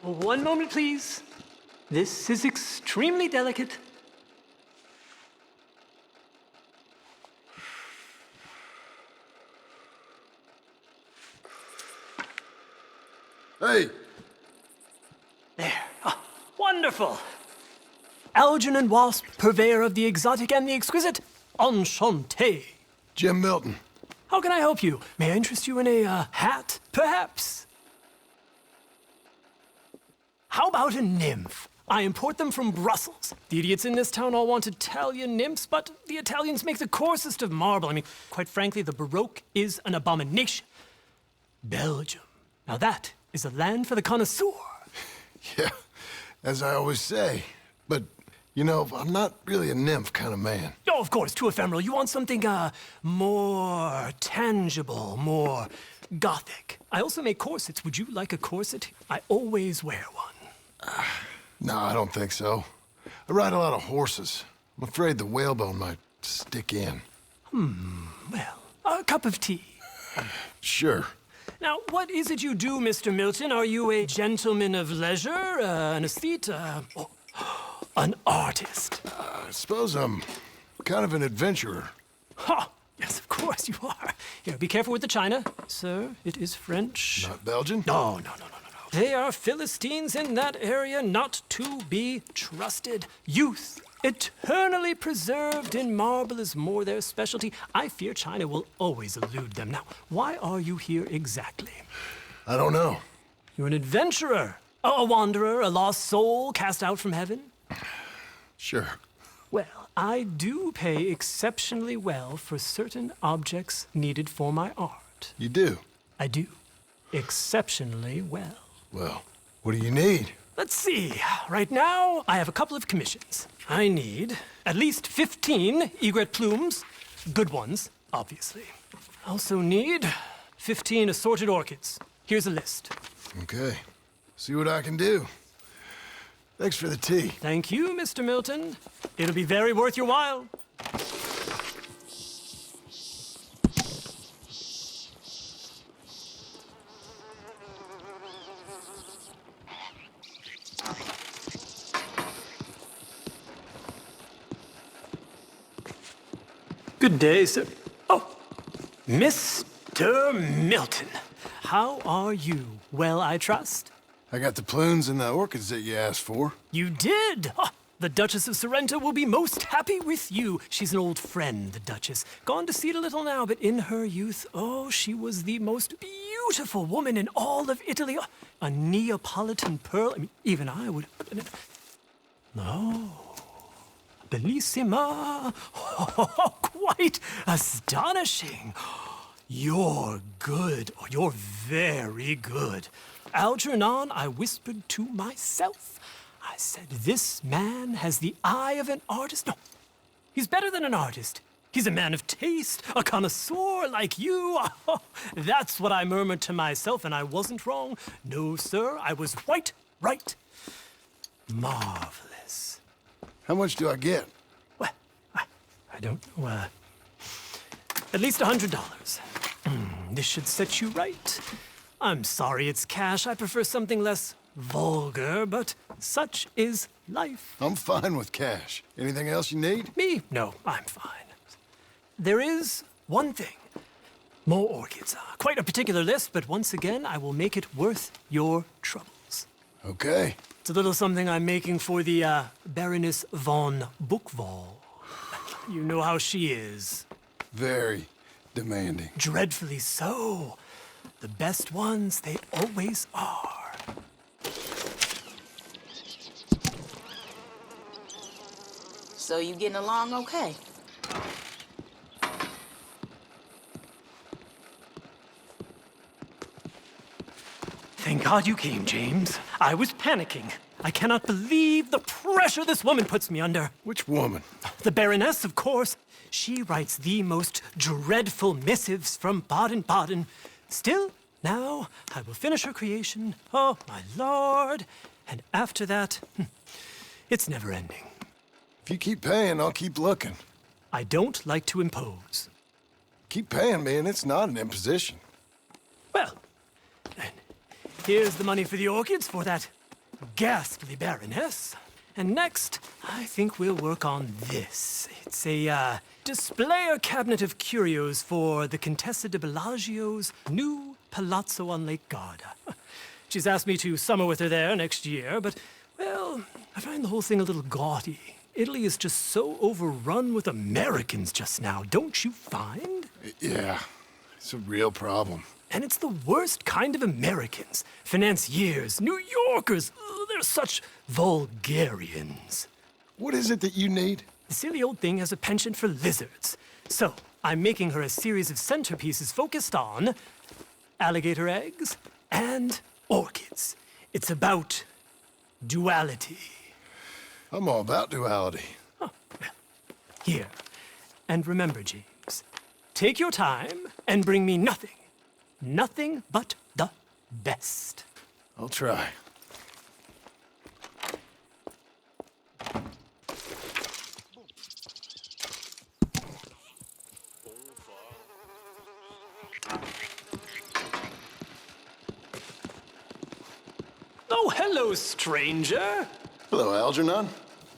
One moment, please. This is extremely delicate. Hey! There. Ah, wonderful. Algernon Wasp, purveyor of the exotic and the exquisite. Enchanté. Jim Milton. How can I help you? May I interest you in a hat, perhaps? How about a nymph? I import them from Brussels. The idiots in this town all want Italian nymphs, but the Italians make the coarsest of marble. I mean, quite frankly, the Baroque is an abomination. Belgium. Now that is a land for the connoisseur. Yeah, as I always say. But, you know, I'm not really a nymph kind of man. Oh, of course, too ephemeral. You want something, more tangible, more gothic. I also make corsets. Would you like a corset? I always wear one. No, I don't think so. I ride a lot of horses. I'm afraid the whalebone might stick in. Well, a cup of tea. Sure. Now, what is it you do, Mr. Milton? Are you a gentleman of leisure, an aesthete, an artist? I suppose I'm kind of an adventurer. Ha! Yes, of course you are. Here, be careful with the china. Sir, it is French. Not Belgian? No. They are Philistines in that area, not to be trusted. Youth, eternally preserved in marble, is more their specialty. I fear China will always elude them. Now, why are you here exactly? I don't know. You're an adventurer, a wanderer, a lost soul cast out from heaven? Sure. Well, I do pay exceptionally well for certain objects needed for my art. You do? I do. Exceptionally well. Well, what do you need? Let's see. Right now, I have a couple of commissions. I need at least 15 egret plumes. Good ones, obviously. I also need 15 assorted orchids. Here's a list. Okay. See what I can do. Thanks for the tea. Thank you, Mr. Milton. It'll be very worth your while. Good day, sir. Oh, Mr. Milton. How are you? Well, I trust. I got the plumes and the orchids that you asked for. You did? Ah, the Duchess of Sorrento will be most happy with you. She's an old friend, the Duchess. Gone to seed a little now, but in her youth, oh, she was the most beautiful woman in all of Italy. Oh, a Neapolitan pearl. I mean, even I would... No. Bellissima. Oh, quite astonishing. You're good. Oh, you're very good. Algernon, I whispered to myself. I said, this man has the eye of an artist. No, he's better than an artist. He's a man of taste, a connoisseur like you. Oh, that's what I murmured to myself, and I wasn't wrong. No, sir, I was quite right. Marvelous. How much do I get? Well, I don't know. At least $100. This should set you right. I'm sorry it's cash. I prefer something less vulgar, but such is life. I'm fine with cash. Anything else you need? Me? No, I'm fine. There is one thing. More orchids. Quite a particular list, but once again, I will make it worth your troubles. Okay. It's a little something I'm making for the Baroness von Buchwald. You know how she is. Very demanding. Dreadfully so. The best ones, they always are. So you getting along okay? Thank God you came, James. I was panicking. I cannot believe the pressure this woman puts me under. Which woman? The Baroness, of course. She writes the most dreadful missives from Baden-Baden. Still, now I will finish her creation. Oh, my lord. And after that, it's never ending. If you keep paying, I'll keep looking. I don't like to impose. Keep paying me, and it's not an imposition. Well, then, here's the money for the orchids for that ghastly Baroness. And next, I think we'll work on this. It's a displayer cabinet of curios for the Contessa de Bellagio's new palazzo on Lake Garda. She's asked me to summer with her there next year, but, well, I find the whole thing a little gaudy. Italy is just so overrun with Americans just now, don't you find? Yeah, it's a real problem. And it's the worst kind of Americans. Financiers, New Yorkers, they're such vulgarians. What is it that you need? The silly old thing has a penchant for lizards. So, I'm making her a series of centerpieces focused on alligator eggs and orchids. It's about duality. I'm all about duality. Oh, well, here. And remember, James, take your time and bring me nothing. Nothing but the best. I'll try. Oh, hello, stranger. Hello, Algernon.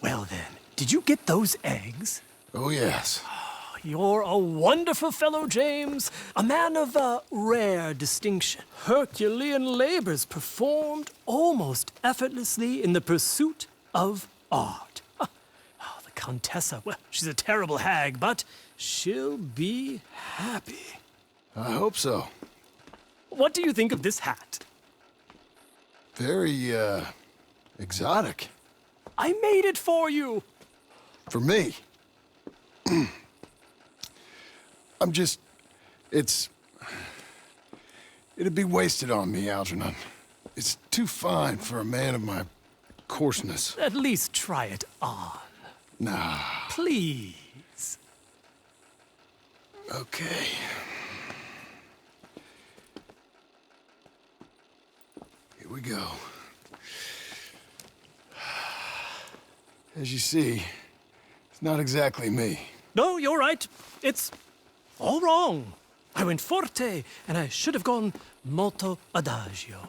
Well then, did you get those eggs? Oh, yes. You're a wonderful fellow, James. A man of rare distinction. Herculean labors performed almost effortlessly in the pursuit of art. Oh, the Contessa, well, she's a terrible hag, but she'll be happy. I hope so. What do you think of this hat? Very, exotic. I made it for you. For me. It'd be wasted on me, Algernon. It's too fine for a man of my coarseness. At least try it on. Nah. Please. Okay. Here we go. As you see, it's not exactly me. No, you're right. It's all wrong. I went forte, and I should have gone molto adagio.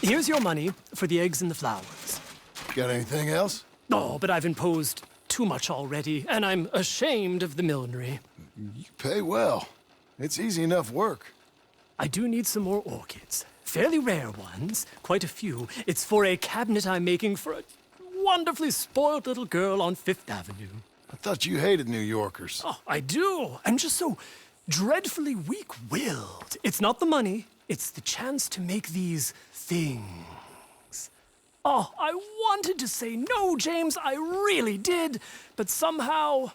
Here's your money for the eggs and the flowers. Got anything else? Oh, but I've imposed too much already, and I'm ashamed of the millinery. You pay well. It's easy enough work. I do need some more orchids. Fairly rare ones, quite a few. It's for a cabinet I'm making for a wonderfully spoiled little girl on Fifth Avenue. I thought you hated New Yorkers. Oh, I do. I'm just so dreadfully weak-willed. It's not the money, it's the chance to make these things. Oh, I wanted to say no, James, I really did, but somehow,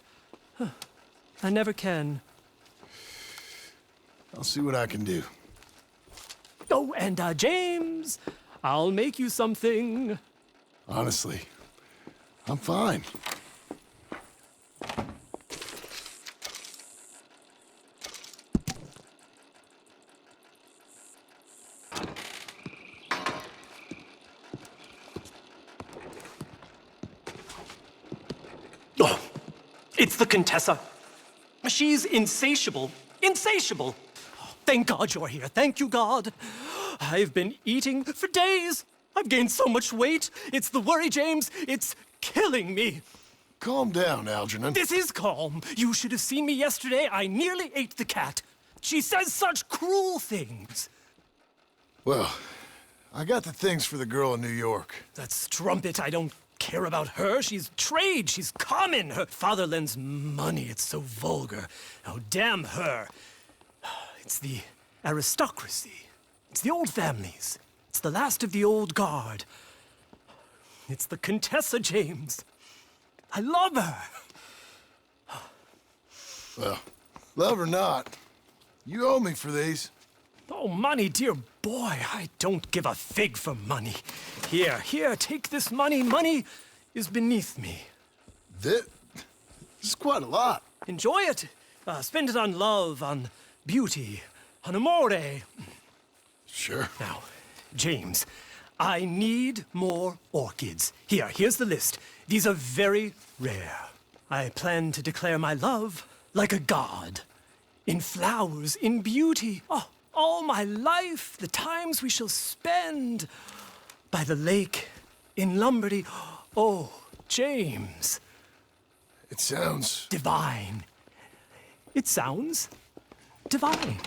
I never can. I'll see what I can do. Oh, and James, I'll make you something. Honestly, I'm fine. Oh, it's the Contessa. She's insatiable. Insatiable. Thank God you're here. Thank you, God. I've been eating for days. I've gained so much weight. It's the worry, James. It's killing me. Calm down, Algernon. This is calm. You should have seen me yesterday. I nearly ate the cat. She says such cruel things. Well, I got the things for the girl in New York. That strumpet, I don't care about her. She's trade. She's common. Her father lends money. It's so vulgar. Oh, damn her. It's the aristocracy. It's the old families. It's the last of the old guard. It's the Contessa, James. I love her. Well, love or not, you owe me for these. Oh, money, dear boy. I don't give a fig for money. Here, take this money. Money is beneath me. This is quite a lot. Enjoy it. Spend it on love, on beauty, on amore. Sure. Now, James, I need more orchids. Here's the list. These are very rare. I plan to declare my love like a god. In flowers, in beauty. Oh, all my life, the times we shall spend by the lake in Lombardy. Oh, James. It sounds... Divine. It sounds divine.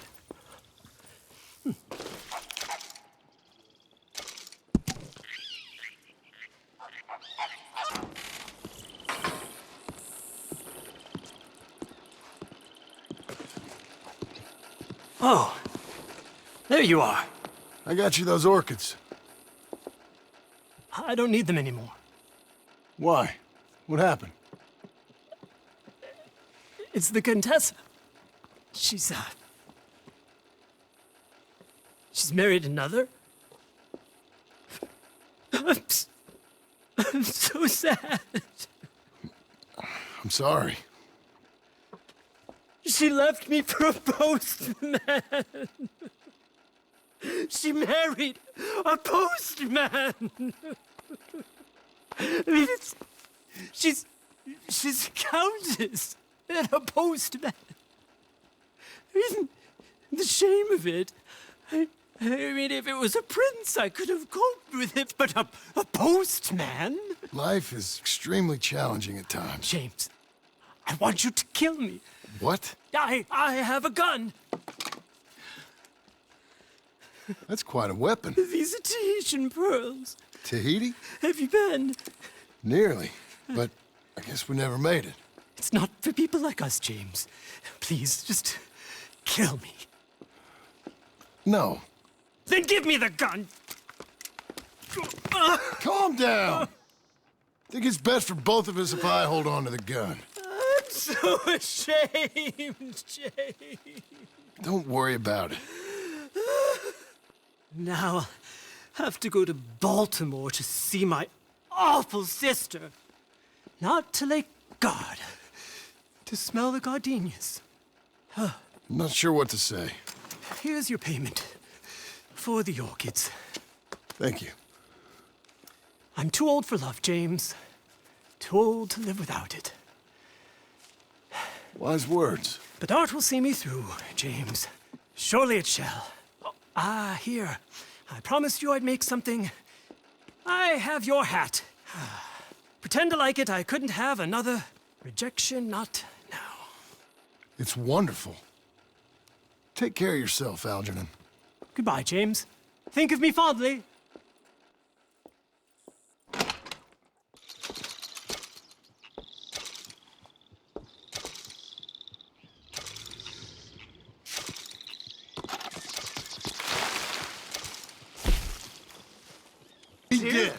Oh, there you are. I got you those orchids. I don't need them anymore. Why? What happened? It's the Contessa. She's married another. I'm so sad. I'm sorry. She left me for a postman. She married a postman. I mean, she's a countess and a postman. I mean, the shame of it. I mean, if it was a prince, I could have coped with it, but a postman? Life is extremely challenging at times. James, I want you to kill me. What? I have a gun. That's quite a weapon. These are Tahitian pearls. Tahiti? Have you been? Nearly, but I guess we never made it. It's not for people like us, James. Please, just kill me. No. Then give me the gun. Calm down. Think it's best for both of us if I hold on to the gun. I'm so ashamed, James. Don't worry about it. Now I'll have to go to Baltimore to see my awful sister. Not to Lake God. To smell the gardenias. I'm not sure what to say. Here's your payment. For the orchids. Thank you. I'm too old for love, James. Too old to live without it. Wise words. But art will see me through, James. Surely it shall. Oh, here. I promised you I'd make something. I have your hat. Pretend to like it. I couldn't have another rejection, not now. It's wonderful. Take care of yourself, Algernon. Goodbye, James. Think of me fondly. He did.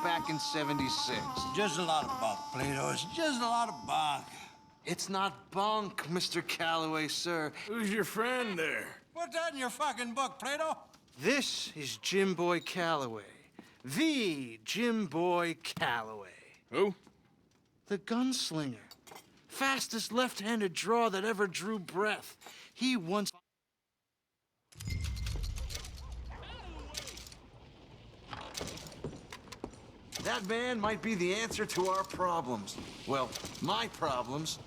Back in '76. Just a lot of bunk, Plato. It's just a lot of bunk. It's not bunk, Mr. Calloway, sir. Who's your friend there? Put that in your fucking book, Plato. This is Jim Boy Calloway. The Jim Boy Calloway. Who? The gunslinger. Fastest left-handed draw that ever drew breath. He once... That man might be the answer to our problems. Well, my problems.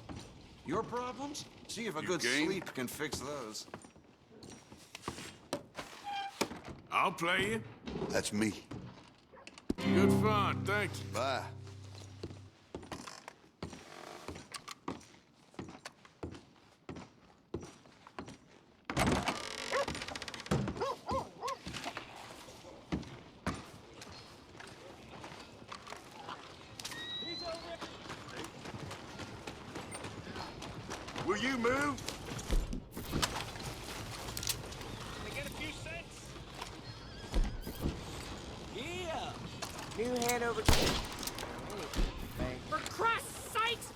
Your problems? See if a good sleep can fix those. I'll play you. That's me. Good fun, thank you. Bye. Will you move? Can I get a few cents? Yeah. New hand over. For Christ's sakes!